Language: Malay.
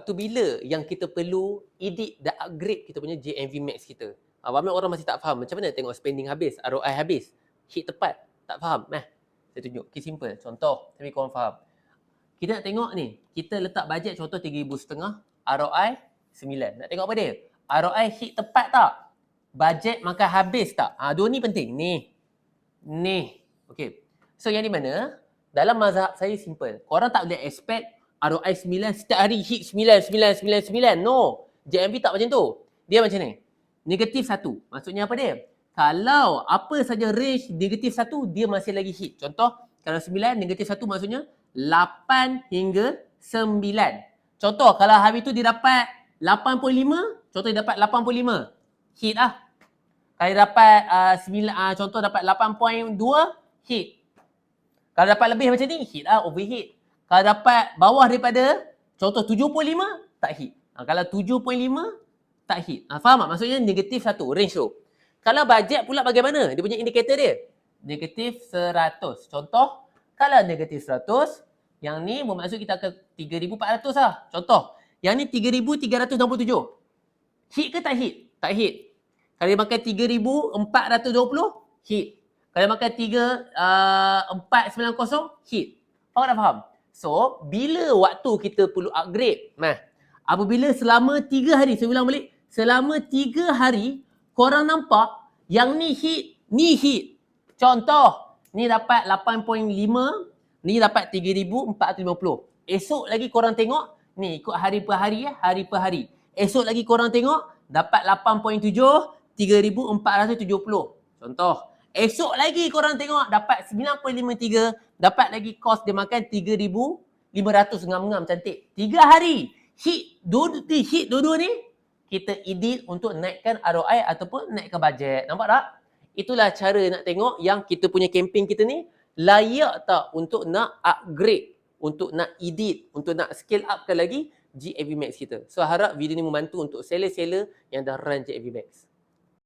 waktu bila yang kita perlu edit dan upgrade kita punya JMV Max kita. Ramai orang masih tak faham macam mana tengok spending habis, ROI habis, hit tepat. Tak faham? Saya tunjuk. Okay, simple. Contoh, tapi korang faham. Kita nak tengok ni, kita letak bajet contoh 3,500, ROI 9. Nak tengok apa dia? ROI hit tepat tak? Bajet makan habis tak? Dua ni penting. Ni. Okay. So yang di mana? Dalam mazhab saya simple. Korang tak boleh expect ROI 9 setiap hari hit 9. No. JMV tak macam tu. Dia macam ni. Negatif 1. Maksudnya apa dia? Kalau apa saja range negatif 1, dia masih lagi hit. Contoh, kalau 9, negatif 1 maksudnya 8 hingga 9. Contoh, kalau hari tu dia dapat 85, contoh dia dapat 85. Hit lah. Kalau dia dapat contoh dapat 8.2, hit. Kalau dapat lebih macam ni, hit lah, overhit. Kalau dapat bawah daripada, contoh 75, tak hit. Kalau 7.5, tak hit. Faham tak? Maksudnya negatif 1, range tu. Kalau bajet pula bagaimana? Dia punya indikator dia. Negatif 100. Contoh, kalau negatif 100, yang ni bermaksud kita akan 3,400 lah. Contoh, yang ni 3,367. Hit ke tak hit? Tak hit. Kalau dia makan 3,420, hit. Kalau dia makan 3,490, hit. Faham tak faham? So, bila waktu kita perlu upgrade? Apabila selama 3 hari, saya ulang balik. Selama 3 hari, korang nampak yang ni hit. Contoh, ni dapat 8.5, ni dapat 3,450. Esok lagi korang tengok, ni ikut hari per hari hari per hari. Esok lagi korang tengok, dapat 8.7, 3,470. Contoh, esok lagi korang tengok, dapat 9.53, dapat lagi kos dia makan 3,500 ngam-ngam cantik. 3 hari. Hit dua-dua ni, kita edit untuk naikkan ROI ataupun naikkan bajet. Nampak tak? Itulah cara nak tengok yang kita punya campaign kita ni layak tak untuk nak upgrade, untuk nak edit, untuk nak scale upkan lagi GAV Max kita. So harap video ni membantu untuk seller-seller yang dah run GAV Max.